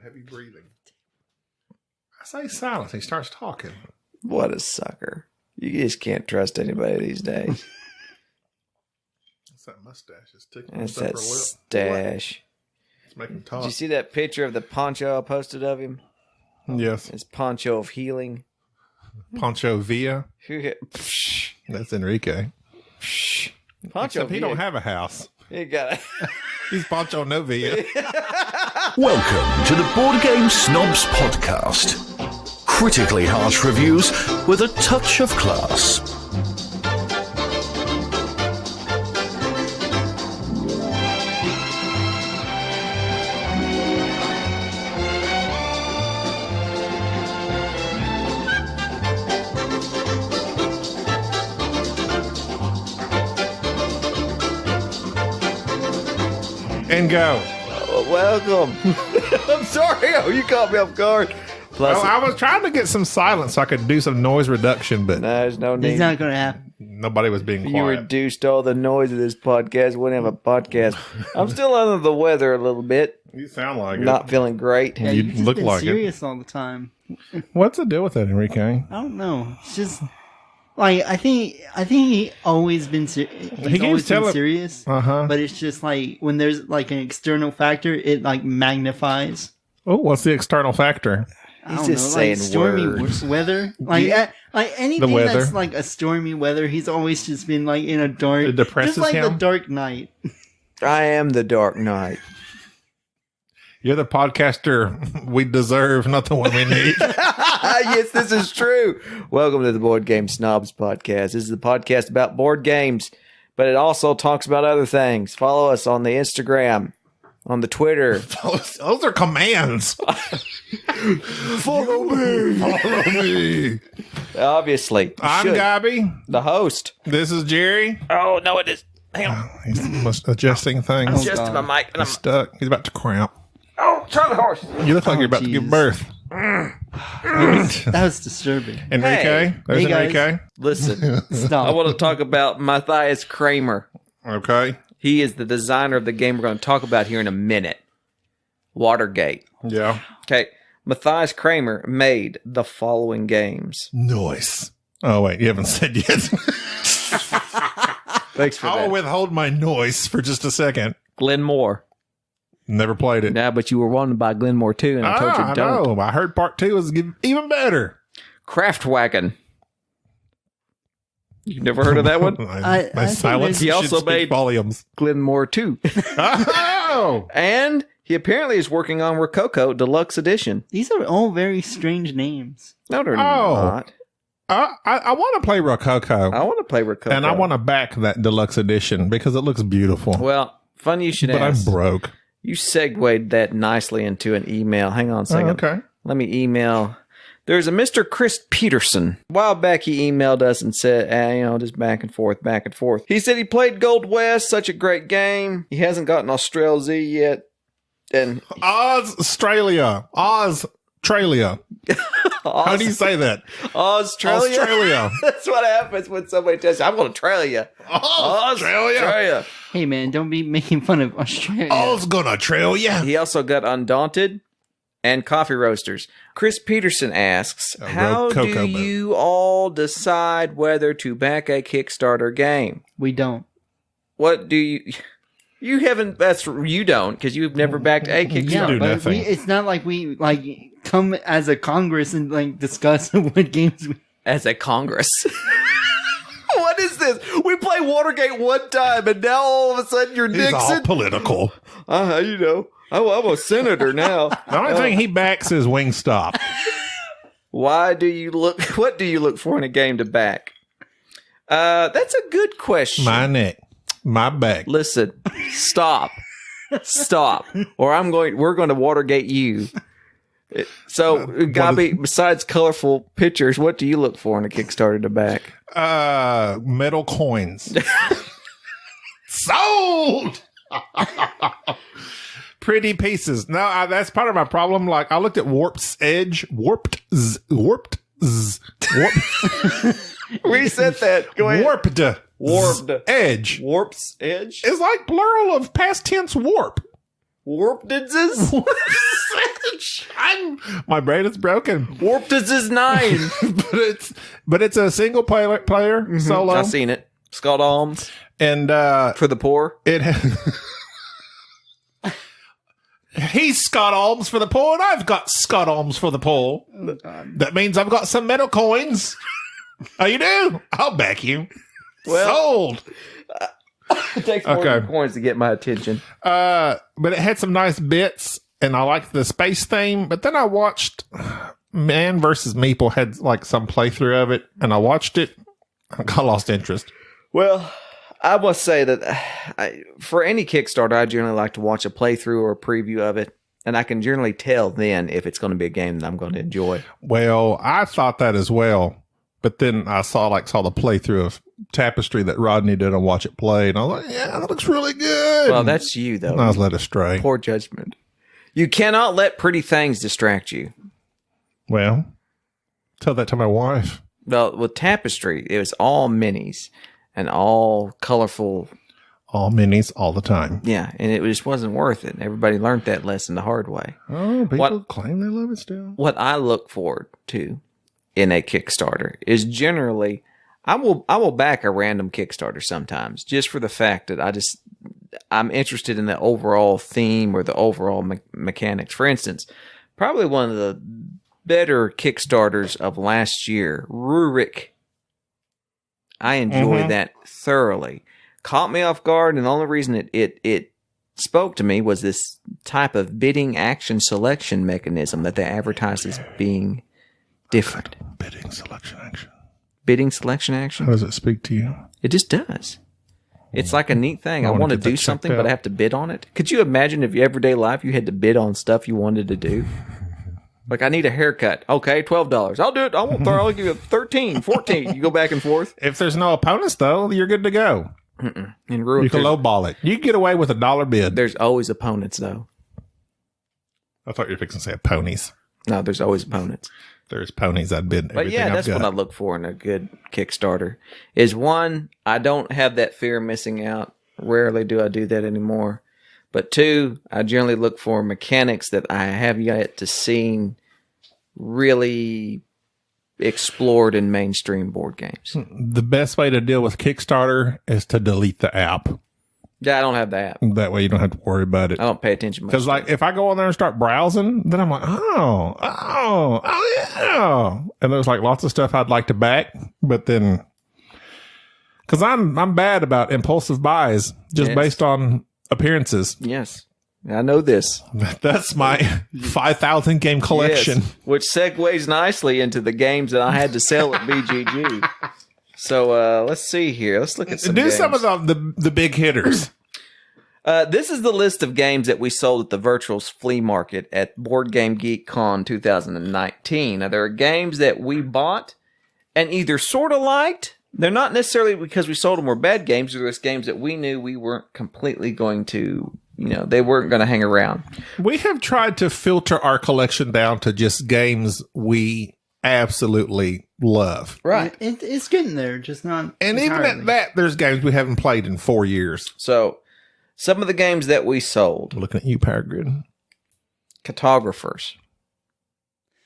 heavy breathing. I say silence. He starts talking. What a sucker. You just can't trust anybody these days. That's that mustache. It's tickling That's his upper that lip. stash. It's making him talk. Did you see that picture of the poncho I posted of him? Yes. It's poncho of healing. Pancho Villa. Psh, That's Enrique. psh. Poncho Except he Villa. don't have a house. He got it. He's Pancho no Villa. Welcome to the Board Game Snobs Podcast. Critically harsh reviews with a touch of class. And go. Welcome. I'm sorry. Oh, you caught me off guard. Plus, Well, I was trying to get some silence so I could do some noise reduction, but there's no need. It's not going to happen. nobody was being You quiet. reduced all the noise of this podcast. Wouldn't have a podcast. I'm still under the weather a little bit. You sound like Not feeling great. Yeah, You you've just look been like it. serious all the time. it. What's the deal with that, Enrique? I don't know. It's just like I think he always been he's keeps always been telling- serious. Uh-huh. But it's just like when there's like an external factor, it like magnifies. Oh, what's the external factor? I He's don't just know, like saying stormy words. weather, like anything weather. that's like a stormy weather. He's always just been like in a dark. It depresses just like him? the Dark Knight. I am the Dark Knight. You're the podcaster we deserve, not the one we need. Yes, this is true. Welcome to the Board Game Snobs Podcast. This is the podcast about board games, but it also talks about other things. Follow us on the Instagram, on the Twitter. Those are commands. Follow me. Follow me. Obviously. You I'm should. Gabby. The host. This is Jerry. Oh, no, it is. Hang on. He's adjusting things. Just God. my mic. And I'm, He's stuck. He's about to cramp. oh, Charlie Horse. You look like Oh, you're about to give jeez. birth. That was disturbing. Enrique. Hey. There's Hey, guys. Enrique. Listen, Stop. I want to talk about Matthias Kramer. Okay. He is the designer of the game we're going to talk about here in a minute. Watergate. Yeah. Okay. Matthias Kramer made the following games. Noise. Oh, wait. You haven't said yet. Thanks for I'll that. withhold my noise for just a second. Glenn Moore. Never played it. Nah, but you were wanted by Glenn Moore too, and I told you I don't. know. I heard part 2 was even better. Craftwagon. You've never heard of that one? My I silence He should also speak made- volumes. Glenn Moore too. Oh! And he apparently is working on Rococo Deluxe Edition. These are all very strange names. No, they're Oh. not. I want to play Rococo. I want to play Rococo. And I want to back that deluxe edition because it looks beautiful. Well, funny you should but ask. I'm broke. You segued that nicely into an email. Hang on a second. Oh, okay. Let me email. There's a Mr. Chris Peterson. A while back, he emailed us and said, just back and forth, back and forth. He said he played Gold West, such a great game. He hasn't gotten Australia Z yet. And Australia. Australia. How do you say that? Australia? Australia. That's what happens when somebody tells you, I'm going to trail you. Australia. Hey man, don't be making fun of Australia. I was gonna trail you. He also got Undaunted and Coffee Roasters. Chris Peterson asks, how do Rococo boat. you all decide whether to back a Kickstarter game? We don't. What do you... You haven't... You don't, because you've never backed a Kickstarter. Yeah, do but nothing. it's not like we like come as a Congress and like discuss what games we. As a Congress. What is this? We play Watergate one time, and now all of a sudden you're He's all Nixon? political. I'm a senator now. The only thing he backs is Wingstop. What do you look for in a game to back? That's a good question. My neck. My back. Listen, stop, or we're going to Watergate you. So, Gabi, besides colorful pictures, what do you look for in a Kickstarter to back? Metal coins. Sold! Pretty pieces. No, that's part of my problem. Like, I looked at Warp's Edge. Warped. Reset that. Go ahead. Warped. Edge. Warp's Edge? It's like plural of past tense warp. Warpedses? My brain is broken. Warped is his 9. but it's a single player solo. I've seen it. Scott Alms. And For the poor. He's Scott Alms for the poor, and I've got Scott Alms for the poor. Oh, God. That means I've got some metal coins. Oh, you do? I'll back you. Well, Sold. It takes more than coins to get my attention. But it had some nice bits, and I liked the space theme. But then I watched Man vs. Meeple had like some playthrough of it, and I watched it. I got lost interest. Well, I must say that for any Kickstarter, I generally like to watch a playthrough or a preview of it, and I can generally tell then if it's going to be a game that I'm going to enjoy. Well, I thought that as well. But then I saw the playthrough of Tapestry that Rodney did and watch it play. And I was like, yeah, that looks really good. Well, that's you, though. And I was led astray. Poor judgment. You cannot let pretty things distract you. Well, tell that to my wife. Well, with Tapestry, it was all minis and all colorful. All minis all the time. Yeah, and it just wasn't worth it. Everybody learned that lesson the hard way. Oh, people claim they love it still. What I look forward to in a Kickstarter is generally I will back a random Kickstarter sometimes just for the fact that I'm interested in the overall theme or the overall mechanics. For instance, probably one of the better Kickstarters of last year, Rurik. I enjoyed that thoroughly. Caught me off guard, and the only reason it spoke to me was this type of bidding action selection mechanism that they advertised as being different. Bidding selection action. Bidding selection action? How does it speak to you? It just does. It's like a neat thing. I want to do something, but I have to bid on it. Could you imagine if your everyday life you had to bid on stuff you wanted to do? Like, I need a haircut. Okay, $12. I'll do it. I won't I'll give you 13, 14. You go back and forth. If there's no opponents, though, you're good to go. In Rurik, you can lowball it. You can get away with $1 bid. There's always opponents, though. I thought you were fixing to say ponies. No, there's always opponents. There's ponies I'd bid. But yeah, that's what I look for in a good Kickstarter. Is one, I don't have that fear of missing out. Rarely do I do that anymore. But two, I generally look for mechanics that I have yet to see really explored in mainstream board games. The best way to deal with Kickstarter is to delete the app. Yeah, I don't have the app. That way you don't have to worry about it. I don't pay attention much. Because like if I go on there and start browsing, then I'm like, oh yeah. And there's like lots of stuff I'd like to back, but then because I'm bad about impulsive buys just based on appearances. Yes. I know this. That's my 5,000 game collection. Yes, which segues nicely into the games that I had to sell at BGG. So let's see here. Let's look at some games. Some of the big hitters. This is the list of games that we sold at the Virtuals Flea Market at Board Game Geek Con 2019. Now, there are games that we bought and either sort of liked. They're not necessarily because we sold them were bad games. They're just games that we knew we weren't completely going to, they weren't going to hang around. We have tried to filter our collection down to just games we absolutely love. Right. It's getting there, just not And entirely. even at that, there's games we haven't played in 4 years. So, some of the games that we sold. Looking at you, Power Grid. Cartographers.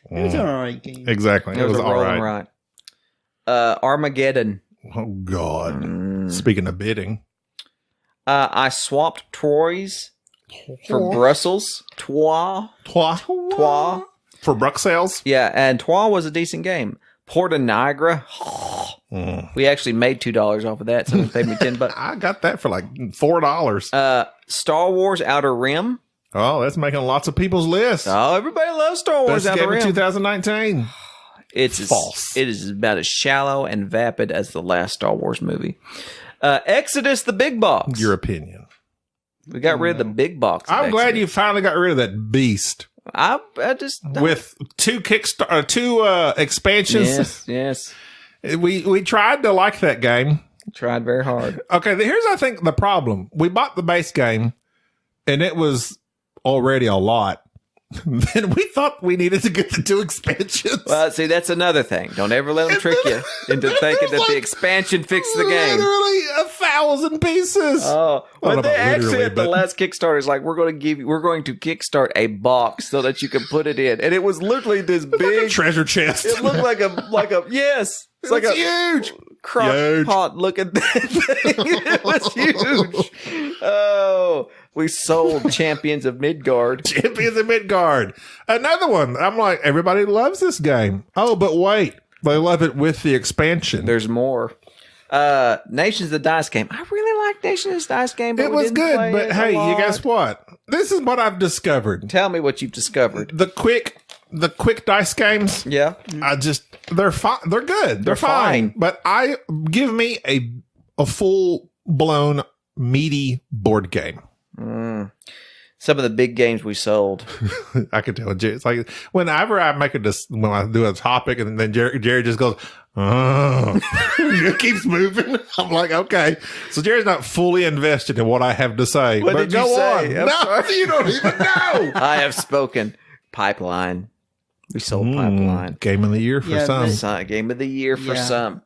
It was an alright game. Exactly. It was all right. Armageddon. Oh, God. Speaking of bidding. I swapped Troyes for Brussels. Trois. For Bruxelles? Yeah, and Trois was a decent game. Port of Niagara. We actually made $2 off of that, so they paid me $10. I got that for like $4. Star Wars Outer Rim. Oh, that's making lots of people's lists. Oh, everybody loves Star Wars Best Outer game of Rim. 2019. It's false. It is about as shallow and vapid as the last Star Wars movie. Exodus, the big box. Your opinion. We got rid of the big box. I'm glad you finally got rid of that beast. I just with two expansions. Yes. We tried to like that game. Tried very hard. Okay, here's I think the problem. We bought the base game, and it was already a lot. Then we thought we needed to get the two expansions. Well, see, that's another thing. Don't ever let them trick you into thinking that the expansion fixed the game. Literally 1,000 pieces. Oh, I don't but know they about actually literally, at the but- last Kickstarter is like, we're going to kickstart a box so that you can put it in, and it was literally this Like a big treasure chest. It looked like a yes. It's like a huge. crock Huge. pot looking thing. It was huge. Oh, we sold Champions of Midgard. Champions of Midgard. Another one. I'm like, everybody loves this game. Oh, but wait. They love it with the expansion. There's more. Nations of the Dice game. I really like Nations of the Dice game, but It we was didn't good, play but it a hey, you lot. guess what? This is what I've discovered. Tell me what you've discovered. The quick dice games. Yeah. They're fine. They're good. They're fine. fine. But give me a full blown meaty board game. Some of the big games we sold. I can tell. It's like whenever I when I do a topic, and then Jerry just goes, oh, it keeps moving. I'm like, okay. So Jerry's not fully invested in what I have to say. What but did you go say? on. I'm No, sorry. you don't even know. I have spoken. Pipeline. We sold Pipeline. Game of the year for Yeah, some. Game of the year for Yeah. some.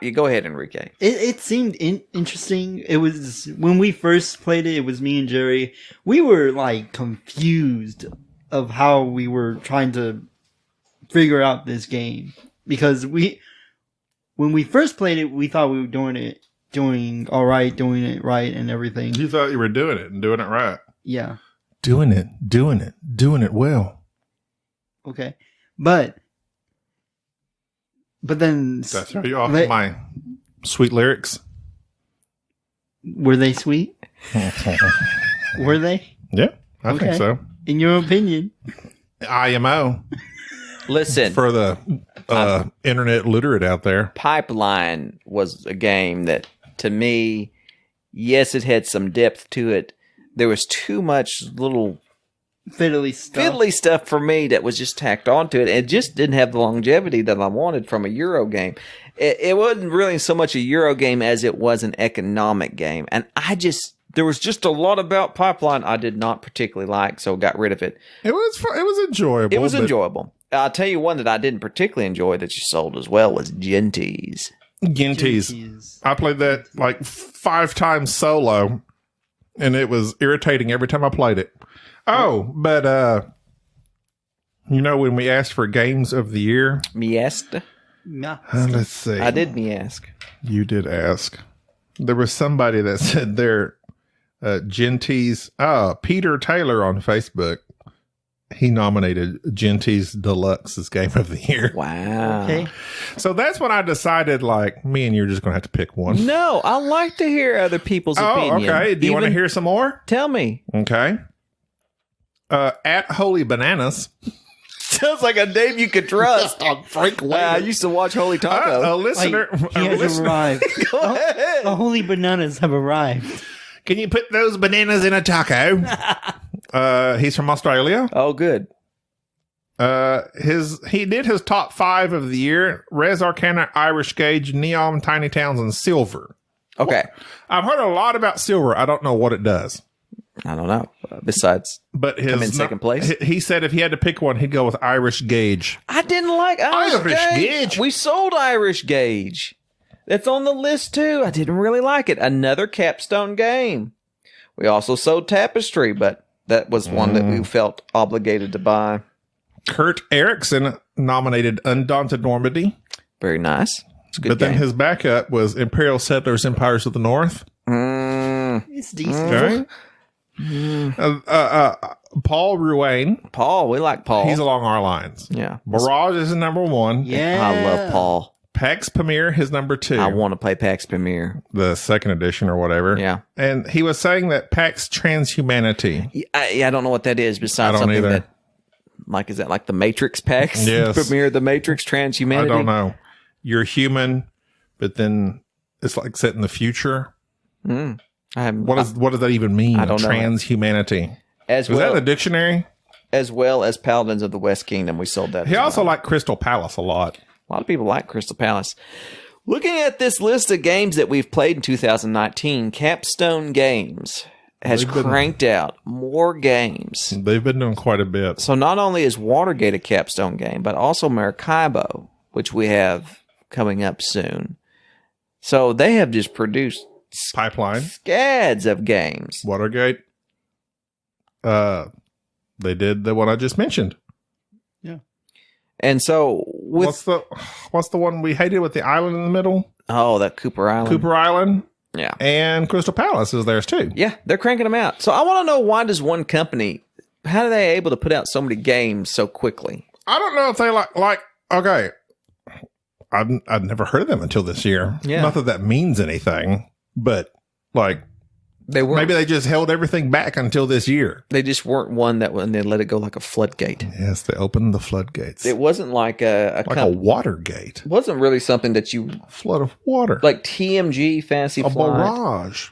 You go ahead, Enrique. It seemed interesting. It was when we first played it. It was me and Jerry. We were like confused of how we were trying to figure out this game because when we first played it, we thought we were doing it right, and everything. You thought you were doing it and doing it right. Yeah. Doing it well. Okay. But then Did I throw you off They- my sweet lyrics? were they sweet? Were they? Yeah, I Okay. think so. In your opinion? IMO Listen, for the internet literate out there. Pipeline was a game that, to me, yes, it had some depth to it. There was too much little fiddly stuff for me that was just tacked onto it. It just didn't have the longevity that I wanted from a Euro game. It wasn't really so much a Euro game as it was an economic game. And there was just a lot about Pipeline I did not particularly like, so got rid of it. It was enjoyable. It was but enjoyable. I'll tell you one that I didn't particularly enjoy that you sold as well was Gentees. Ginties. I played that like 5 times solo, and it was irritating every time I played it. Oh, but when we asked for games of the year, Miest? Yeah. let's see. I did me ask. You did ask. There was somebody that said they're Gentees. Peter Taylor on Facebook. He nominated Gentees Deluxe as Game of the Year. Wow. Okay. So that's when I decided, like, me and you're just going to have to pick one. No, I like to hear other people's opinion. Okay. Do you want to Even- hear some more? Tell me. Okay. At Holy Bananas. Sounds like a name you could trust. Frank I used to watch Holy Taco. a listener. He has arrived. Go ahead. The holy bananas have arrived. Can you put those bananas in a taco? He's from Australia. Oh, good. He did his top 5 of the year: Res Arcana, Irish Gauge, Neon, Tiny Towns, and Silver. Okay. I've heard a lot about Silver. I don't know what it does. I don't know. Besides, But his Come in second place? He said if he had to pick one, he'd go with Irish Gauge. I didn't like Irish Gauge. We sold Irish Gauge. That's on the list too. I didn't really like it. Another capstone game. We also sold Tapestry, but that was one that we felt obligated to buy. Kurt Erickson nominated Undaunted Normandy, Very nice. It's a good but then game. his backup was Imperial Settlers, Empires of the North. It's decent. Okay. Paul Ruane. Paul, we like Paul. He's along our lines. Yeah. Barrage is number 1. Yeah. I love Paul. Pax Pamir, his number 2. I want to play PAX Premier. The second edition or whatever. Yeah. And he was saying that Pax Transhumanity. I don't know what that is besides I don't something either. that, like, is that like the Matrix PAX? Yes. Premier, the Matrix, Transhumanity? I don't know. You're human, but then it's like set in the future. I haven't, What does that even mean? I don't know. Transhumanity. as Was that well, in the dictionary? as well as Paladins of the West Kingdom. We sold that. He as also well. liked Crystal Palace a lot. A lot of people like Crystal Palace. Looking at this list of games that we've played in 2019, Capstone Games has cranked out more games. They've been doing quite a bit. So not only is Watergate a Capstone game, but also Maracaibo, which we have coming up soon. So they have just produced Pipeline. scads of games. Watergate. They did the one I just mentioned. And so with what's the one we hated with the island in the middle? that Cooper Island. Cooper Island. Yeah. And Crystal Palace is theirs too. Yeah, they're cranking them out. So I want to know, why does one company, how are they able to put out so many games so quickly? I don't know if they like okay. I'd never heard of them until this year. Yeah. Not that that means anything, but like maybe they just held everything back until this year. They just weren't one that when they let it go like a floodgate. Yes, they opened the floodgates. It wasn't like a Watergate. It wasn't really something that you Flood of water. like TMG, Fantasy a Flight, barrage.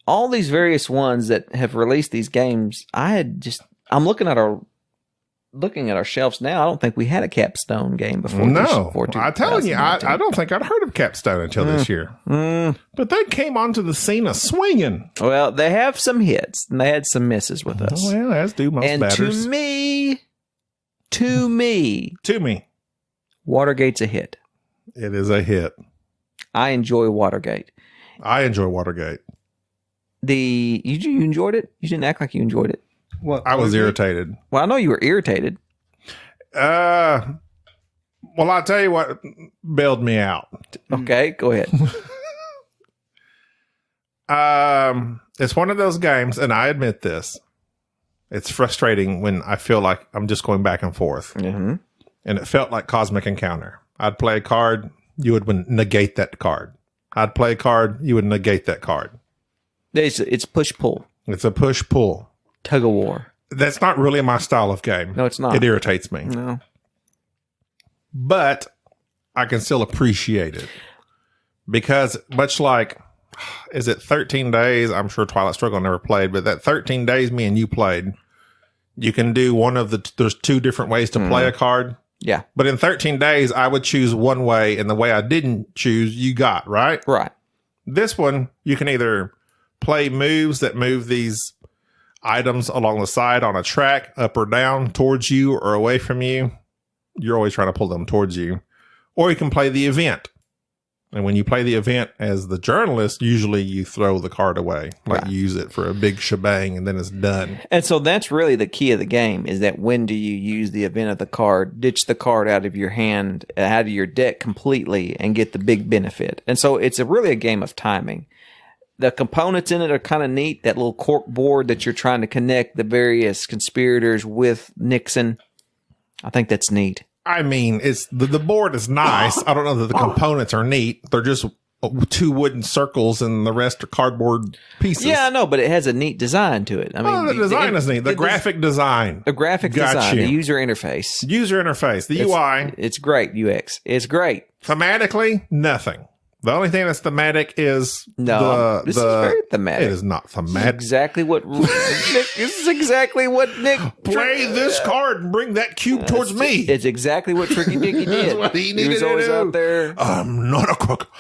all these various ones that have released these games. I'm looking at our shelves now. I don't think we had a Capstone game before. No, I'm telling you, I don't think I'd heard of Capstone until this year. But they came onto the scene a swinging. Well, they have some hits and they had some misses with us. Well, as do most And batters. to me, Watergate's a hit. It is a hit. I enjoy Watergate. I enjoy Watergate. You enjoyed it? You didn't act like you enjoyed it. What? I was Watergate? irritated. Well, I know you were irritated. Well, I'll tell you what bailed me out. Okay, go ahead. It's one of those games, and I admit this. It's frustrating when I feel like I'm just going back and forth. Mm-hmm. And it felt like Cosmic Encounter. I'd play a card, you would negate that card. I'd play a card, you would negate that card. It's push-pull. It's a push-pull. Tug of war. That's not really my style of game. No, it's not. It irritates me. No. But I can still appreciate it. Because much like, is it 13 days? I'm sure Twilight Struggle never played, but that 13 days me and you played, you can do there's two different ways to play a card. Yeah. But in 13 days, I would choose one way, and the way I didn't choose, you got, right? Right. This one, you can either play moves that move these items along the side on a track, up or down, towards you or away from you. You're always trying to pull them towards you. Or you can play the event. And when you play the event as the journalist, usually you throw the card away. Like you use it for a big shebang and then it's done. And so that's really the key of the game, is that when do you use the event of the card, ditch the card out of your hand, out of your deck completely, and get the big benefit. And so it's really a game of timing. The components in it are kind of neat. That little cork board that you're trying to connect the various conspirators with Nixon. I think that's neat. I mean, it's the board is nice. I don't know that the components are neat. They're just two wooden circles and the rest are cardboard pieces. Yeah, I know, but it has a neat design to it. I mean, the design is neat. The graphic design. The graphic design, the user interface. User interface, the UI. It's great, UX. It's great. Thematically, nothing. The only thing that's thematic is this is very thematic. It is not thematic. Exactly what Nick. This is exactly what Nick. Play this card and bring that cube towards me. It's exactly what Tricky Dicky did. That's what he needed was always to do. out there. I'm not a crook.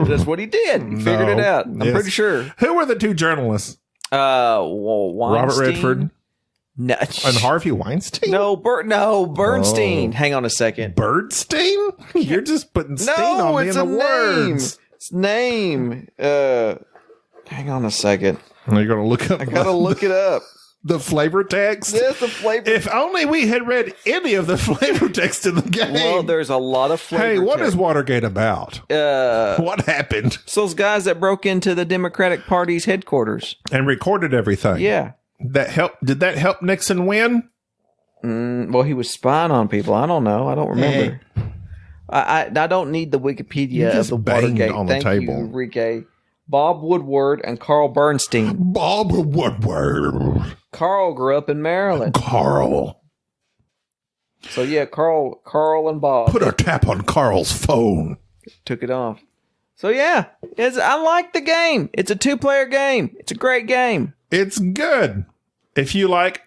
That's what he did. He figured it out. I'm pretty sure. Who were the two journalists? Weinstein. Robert Redford. No. And Harvey Weinstein? No, Bernstein. Oh. Hang on a second. Birdstein? You're just putting stein on me in the words. It's name. Hang on a second. You're going to look up. I gotta look it up. The flavor text? Yes, the flavor. If only we had read any of the flavor text in the game. Well, there's a lot of flavor. Hey, what text. is Watergate about? What happened? So those guys that broke into the Democratic Party's headquarters. And recorded everything. Yeah. Did that help Nixon win? Well, he was spying on people. I don't know. I don't remember. I don't need the Wikipedia of the Watergate. On the Thank table. you, Enrique. Bob Woodward and Carl Bernstein. Bob Woodward. Carl grew up in Maryland. Carl. So yeah, Carl and Bob. Put a tap on Carl's phone. Took it off. So yeah, I like the game. It's a 2-player game. It's a great game. It's good. If you like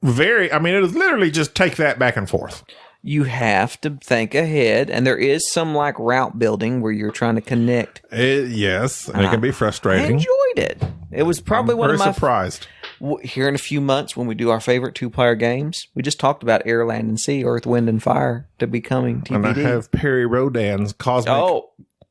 it is literally just take that back and forth. You have to think ahead, and there is some like route building where you're trying to connect. Yes, and it can be frustrating. I enjoyed it. It was probably one of my surprised. Here in a few months when we do our favorite 2-player games. We just talked about Air, Land, and Sea, Earth, Wind, and Fire to be coming TBD. And I have Perry Rodan's Cosmic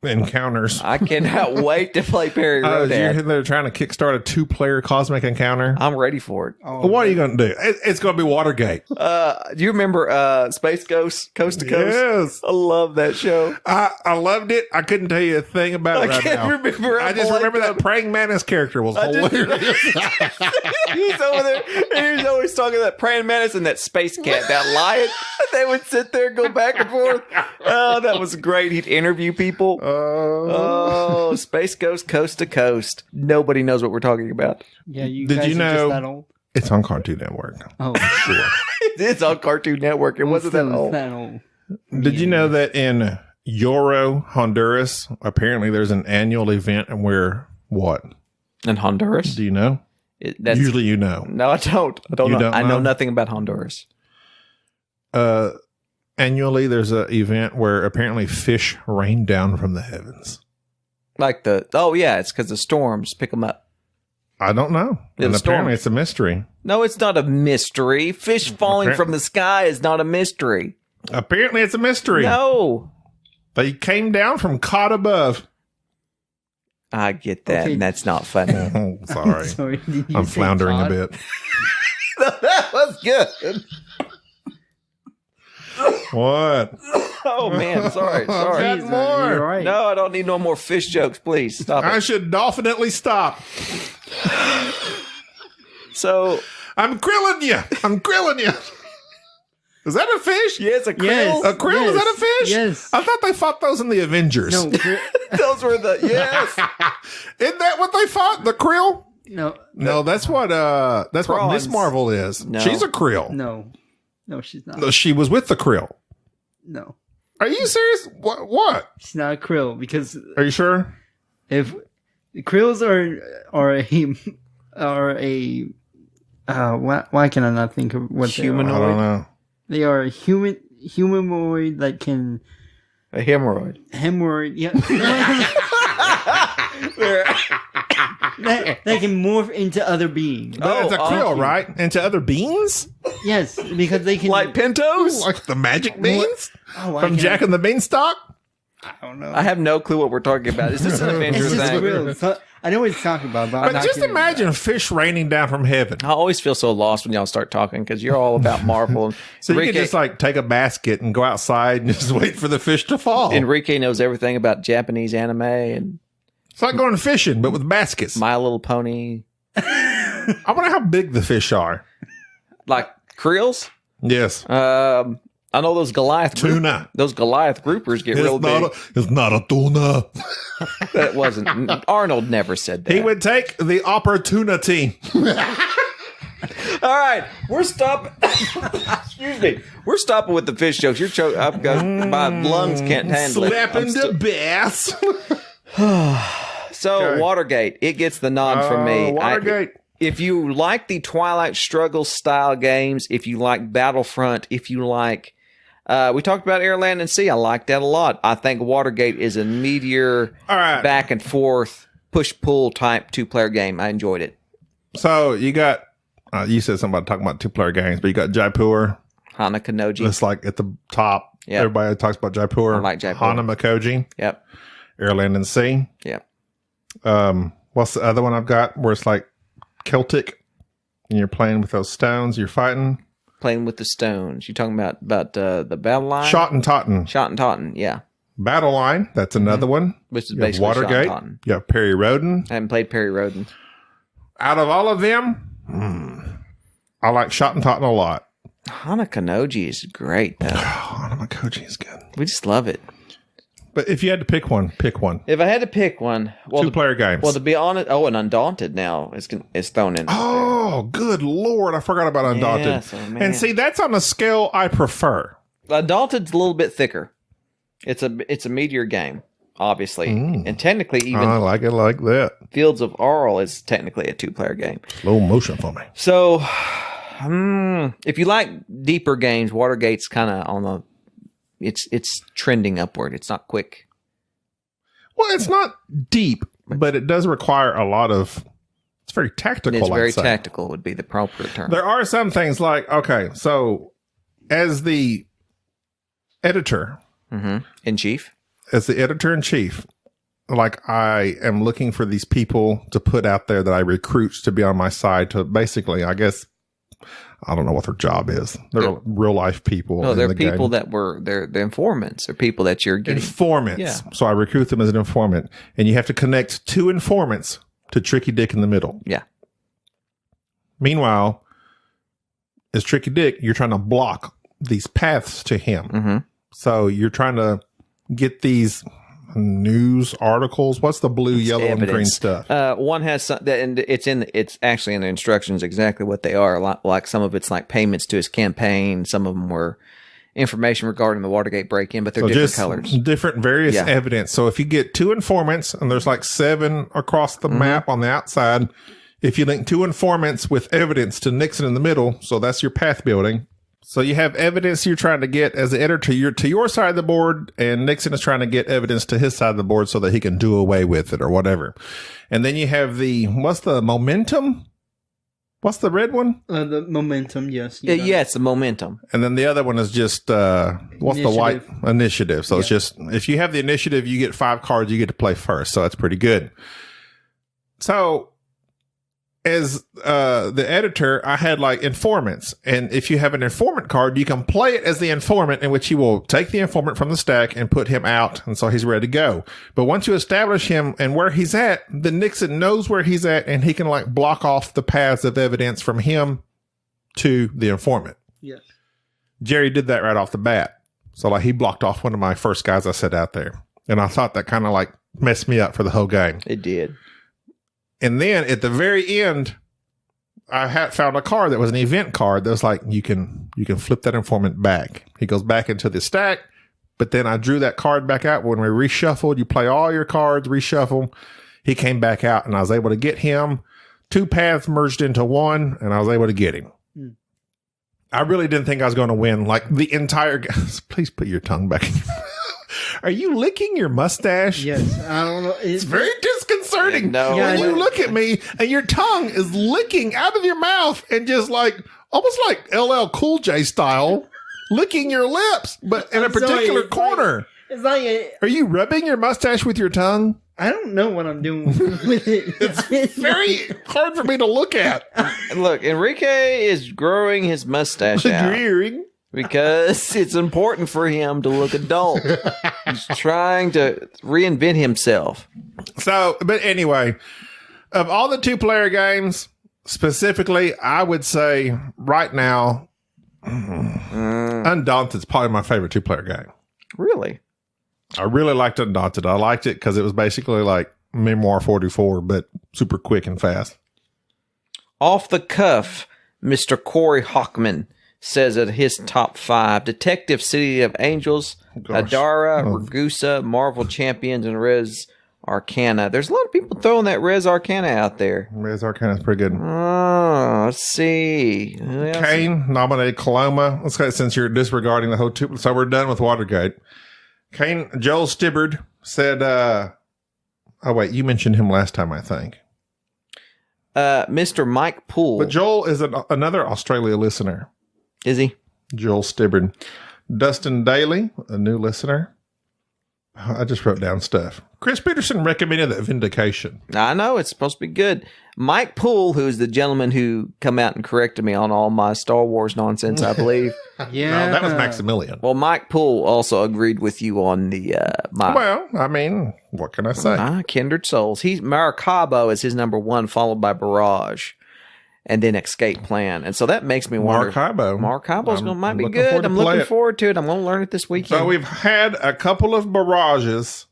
encounters. I cannot wait to play Perry Rodan. They're trying to kickstart a 2-player cosmic encounter. I'm ready for it. Oh, What are you going to do? It's going to be Watergate. Do you remember Space Ghost, Coast to Coast? Yes. I love that show. I loved it. I couldn't tell you a thing about it I right can't now. remember. I just remember that praying mantis character was hilarious. He's over there, and he was always talking to that praying mantis and that space cat, that lion. They would sit there and go back and forth. Oh, that was great. He'd interview people. Oh, Space Ghost, Coast to Coast. Nobody knows what we're talking about. Yeah, you Did guys you are know- just that old? It's on Cartoon Network. Oh, sure. It's on Cartoon Network. It wasn't that old. That old. Did you know that in Yoro, Honduras, apparently there's an annual event where what? In Honduras? Do you know? That's, Usually you know. no, I don't. I don't You know. don't I know know? nothing about Honduras. Annually there's an event where apparently fish rain down from the heavens. Like it's because the storms pick them up. I don't know. Yeah, And the apparently storms. it's a mystery. No, it's not a mystery. Fish falling from the sky is not a mystery. Apparently it's a mystery. No. They came down from caught above. I get that, Okay. and that's not funny. Oh, sorry. Sorry, did you I'm say floundering cod? a bit. That was good. What? Oh, man. Sorry. Got Sorry. more. You're right. No, I don't need no more fish jokes. Please stop I it. should dolphinately stop. So, I'm grilling you. I'm grilling you. Is that a fish? yes, a krill. Yes. A krill? Is Yes. that a fish? Yes. I thought they fought those in the Avengers. No, Those were the, yes. Isn't that what they fought? The krill? no, No, that's what Miss Prawns. Marvel is. No. She's a krill. no, no, she's not. No, she was with the krill. No, Are you serious? What? she's not a krill because Are you sure? if the krills why can I not think of what Humanoid. I don't know. they are? They are humanoid that can A hemorrhoid. hemorrhoid. Yeah. They can morph into other beings. But it's a krill, awesome. right? Into other beans? Yes, because they can. Like Pintos? Like the magic beans? Oh, why From can't Jack and the Beanstalk? I don't know. I have no clue what we're talking about. Is this an It's Avengers just thing? real. So, I know what he's talking about, but I'm But not just kidding. imagine fish raining down from heaven. I always feel so lost when y'all start talking because you're all about Marvel. So you Enrique, can just like take a basket and go outside and just wait for the fish to fall. Enrique knows everything about Japanese anime and It's like going fishing, but with baskets. My Little Pony. I wonder how big the fish are. Like krills? Yes. I know those Goliath Tuna. Those Goliath groupers get real big. It's not a tuna. That wasn't. Arnold never said that. He would take the opportunity. All right, we're stopping. Excuse me. We're stopping with the fish jokes. You're choking. I've got my lungs can't handle it. I'm Slapping still- the bass. So Okay. Watergate, it gets the nod from me. Watergate. If you like the Twilight Struggle style games, if you like Battlefront, if you like, we talked about Air, Land, and Sea. I like that a lot. I think Watergate is a meteor, All right. back and forth, push pull type 2-player game. I enjoyed it. So you got, you said something about talking about 2-player games, but you got Jaipur. Hana Kanoji. It's like at the top. Yeah. Everybody talks about Jaipur. I like Jaipur. Hana Makoji. Yep. Air, Land, and Sea. Yep. What's the other one I've got where it's like Celtic and you're playing with those stones, you're fighting? Playing with the stones. You talking about the battle line? Shot and Totten. Shot and Totten. Yeah. Battle Line, that's another one. Which is You have basically Shot and Watergate. Totten. You have Perry Roden. I haven't played Perry Roden. Out of all of them, I like Shot and Totten a lot. Hana Kanoji is great, though. Hana Makoji is good. We just love it. But if you had to pick one, pick one. If I had to pick one, well, 2-player games. to be honest, and Undaunted now is thrown in. Oh, good Lord. I forgot about Undaunted. Yes, oh, man. And see, that's on a scale I prefer. Undaunted's a little bit thicker. It's a meteor game, obviously, and technically even I like it like that. Fields of Arl is technically a 2-player game. Slow motion for me. So, if you like deeper games, Watergate's kind of on the. It's trending upward. It's not quick. Well, it's not deep, but it does require a lot of. It's very tactical. It's very I'd say. tactical would be the proper term. There are some things like, okay, so as the editor, In chief. as the editor-in-chief, like I am looking for these people to put out there that I recruit to be on my side to basically, I guess, I don't know what their job is. They're real life people. No, they're people game. They're the informants. They're people that you're getting. Informants. Yeah. So I recruit them as an informant. And you have to connect 2 informants to Tricky Dick in the middle. Yeah. Meanwhile, as Tricky Dick, you're trying to block these paths to him. Mm-hmm. So you're trying to get these news articles. What's the blue, yellow, and green stuff? One has some, and it's actually in the instructions exactly what they are. Like some of it's like payments to his campaign. Some of them were information regarding the Watergate break-in, but they're different colors. Different various evidence. So if you get 2 informants, and there's like 7 across the map on the outside, if you link 2 informants with evidence to Nixon in the middle, so that's your path building. So you have evidence you're trying to get as an editor to your side of the board, and Nixon is trying to get evidence to his side of the board so that he can do away with it or whatever. And then you have what's the momentum? What's the red one? The momentum, yes. Yeah, it's the momentum. And then the other one is just, what's the white initiative? So it's just, if you have the initiative, you get 5 cards, you get to play first. So that's pretty good. So as the editor, I had like informants. And if you have an informant card, you can play it as the informant, in which he will take the informant from the stack and put him out. And so he's ready to go. But once you establish him and where he's at, then Nixon knows where he's at, and he can like block off the paths of evidence from him to the informant. Yes. Jerry did that right off the bat. So like he blocked off one of my first guys I set out there. And I thought that kind of like messed me up for the whole game. It did. And then at the very end, I had found a card that was an event card that was like, you can flip that informant back. He goes back into the stack, but then I drew that card back out. When we reshuffled, you play all your cards, reshuffle. He came back out, and I was able to get him. 2 paths merged into one, and I was able to get him. I really didn't think I was going to win. Like the entire please put your tongue back in your mouth. Are you licking your mustache? Yes. I don't know. It's very disconcerting No. when you look at me and your tongue is licking out of your mouth and just like, almost like LL Cool J style, licking your lips, but in a particular corner. It's like Are you rubbing your mustache with your tongue? I don't know what I'm doing with it. It's very hard for me to look at. Look, Enrique is growing his mustache out because it's important for him to look adult. He's trying to reinvent himself. So, but anyway, of all the 2-player games, specifically, I would say right now, Undaunted is probably my favorite 2-player game. Really? I really liked Undaunted. I liked it because it was basically like Memoir 44, but super quick and fast. Off the cuff, Mr. Corey Hockman says at his top 5, Detective City of Angels, Adara, Ragusa, Marvel Champions, and Res Arcana. There's a lot of people throwing that Res Arcana out there. Res Arcana is pretty good. Oh, let's see. Kane nominated Coloma. Let's go, since you're disregarding the whole 2. So we're done with Watergate. Kane, Joel Stibbard said, oh wait, you mentioned him last time, I think. Mr. Mike Poole. But Joel is another Australia listener. Is he? Joel Stibbard. Dustin Daly, a new listener. I just wrote down stuff. Chris Peterson recommended that Vindication. I know, it's supposed to be good. Mike Poole, who's the gentleman who come out and corrected me on all my Star Wars nonsense, I believe. Yeah. No, that was Maximilian. Well, Mike Poole also agreed with you on the Well, I mean, what can I say? Kindred Souls. Maracaibo is his number 1, followed by Barrage, and then Escape Plan. And so that makes me wonder. Maracaibo's might be good. I'm looking forward to it. I'm going to learn it this weekend. So we've had a couple of Barrages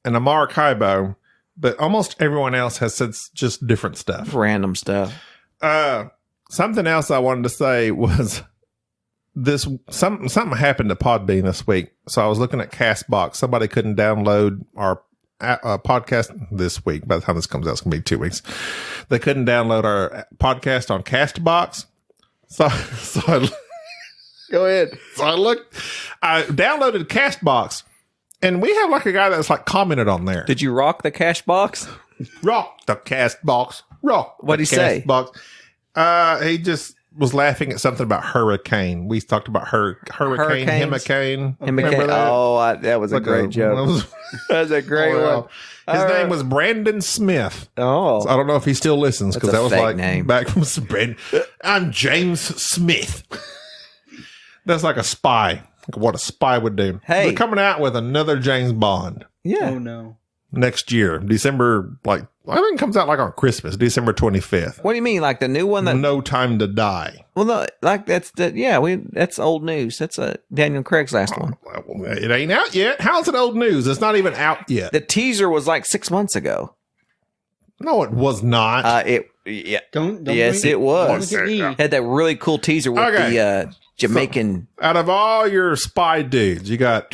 and a Maracaibo, but almost everyone else has said just different stuff. Random stuff. Something else I wanted to say was something happened to Podbean this week. So I was looking at Castbox. Somebody couldn't download our podcast this week. By the time this comes out, it's going to be 2 weeks. They couldn't download our podcast on Castbox. So I Go ahead. So I downloaded Castbox, and we have like a guy that's like commented on there. Did you rock the cash box? Rock the Castbox. Rock. What'd he say? Box. He just was laughing at something about hurricane. We talked about hurricane, Hurricanes? Remember that? Oh, that was a great joke. That was a great one. His name was Brandon Smith. Oh. So I don't know if he still listens because That's a that was fake like name. back from Brandon. I'm James Smith. That's like a spy. Like what a spy would do. Hey. They're coming out with another James Bond Yeah. Oh no. next year, December. I think it comes out like on Christmas, December 25th. What do you mean? Like the new one? No Time to Die. Well, no, like that's that's old news. That's Daniel Craig's last one. Well, it ain't out yet. How's it old news? It's not even out yet. The teaser was like 6 months ago. No, it was not. Don't Yes, bring- it was. Don't look at me. Had that really cool teaser with Okay. the Jamaican. Out of all your spy dudes, you got.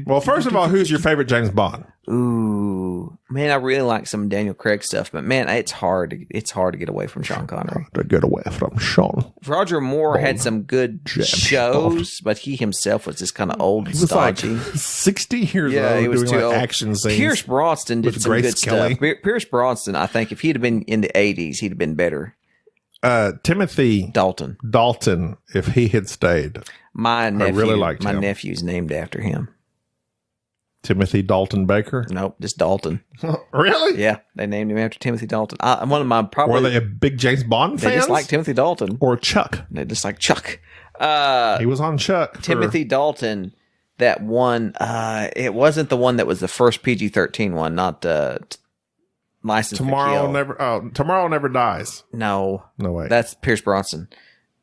Well, first of all, who's your favorite James Bond? Ooh, man, I really like some Daniel Craig stuff, but man, it's hard. It's hard to get away from Sean Connery. To get away from Sean. Roger Moore had some good James shows, but he himself was just kind of old and He was like stodgy. 60 years Yeah, old he was doing too like old. action scenes. Pierce Brosnan did with some Grace good Kelly. stuff. Pierce Brosnan, I think, if he'd have been in the 80s, he'd have been better. Timothy Dalton. if he had stayed. My nephew, really liked my him. nephew's named after him. Timothy Dalton Baker. Nope, just Dalton. Really? Yeah, they named him after Timothy Dalton. One of my probably Were they a big James Bond they fans? just like Timothy Dalton. Or Chuck? They just like Chuck. He was on Chuck. Timothy Dalton. That one. It wasn't the one that was the first PG-13 one, not License to Kill. Tomorrow Never Dies. No, way. That's Pierce Brosnan.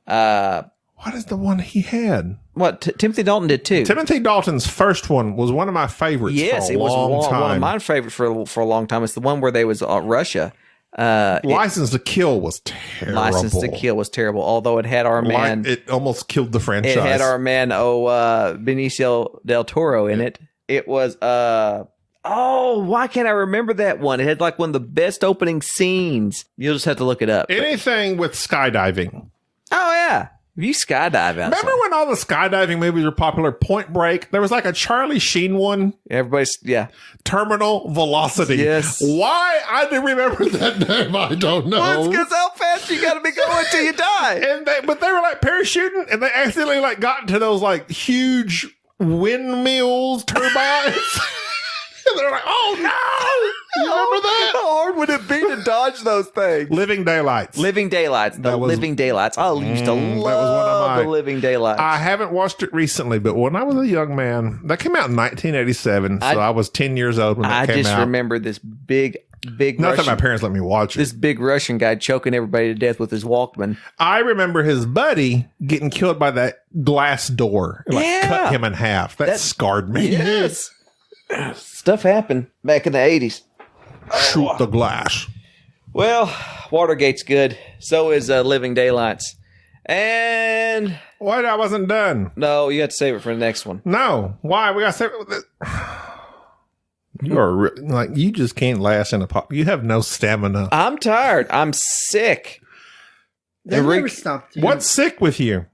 What is the one he had? What Timothy Dalton did too. Timothy Dalton's first one was one of my favorites. Yes, for a it was long time. one of my favorites for a long time. It's the one where they was Russia. License to Kill was terrible. License to Kill was terrible. Although it had our man, it almost killed the franchise. it had our man Benicio del Toro in it. It was why can't I remember that one? It had like one of the best opening scenes. You'll just have to look it up. Anything with skydiving. Oh yeah, you skydive outside. Remember when all the skydiving movies were popular? Point Break. There was like a Charlie Sheen one. Everybody's Terminal Velocity. Yes. Why I didn't remember that name, I don't know. Well, it's because how fast you got to be going till you die. But they were like parachuting, and they accidentally like got into those like huge windmills, turbines. And they're like, "Oh no!" You remember that? How hard would it be to dodge those things? Living Daylights. Living Daylights. The Living Daylights. I used to love the Living Daylights. I haven't watched it recently, but when I was a young man, that came out in 1987, so I was 10 years old when that came out. I just remember this big Not Russian, that my parents let me watch it. this big Russian guy choking everybody to death with his Walkman. I remember his buddy getting killed by that glass door. It, Yeah. cut him in half. That scarred me. Yes. Stuff happened back in the 80s. Shoot the glass. Well, Watergate's good. So is Living Daylights. And What? I wasn't done. no, you have to save it for the next one. No. Why? We got to say you are like you just can't last in a pop. You have no stamina. I'm tired. I'm sick. They never stopped you. What's sick with you?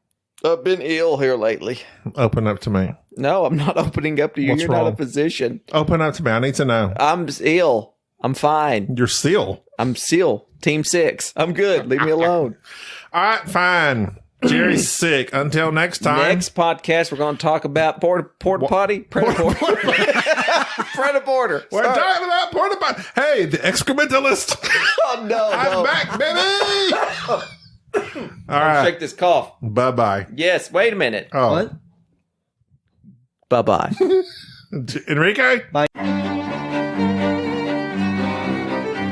I've been ill here lately. Open up to me. No, I'm not opening up to you. What's You're not wrong? a physician. Open up to me. I need to know. I'm ill. I'm fine. You're seal. I'm SEAL. Team 6. I'm good. Leave me alone. All right, fine. Jerry's sick. Until next time. Next podcast, we're going to talk about porta potty. Predator. Predator. We're talking about porta potty. Hey, the excrementalist. Oh, no. I'm back, baby. All right. Shake this cough. Bye-bye. Yes. Wait a minute. Oh. What? Bye-bye. Enrique?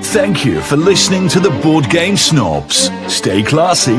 Thank you for listening to the Board Game Snobs. Stay classy.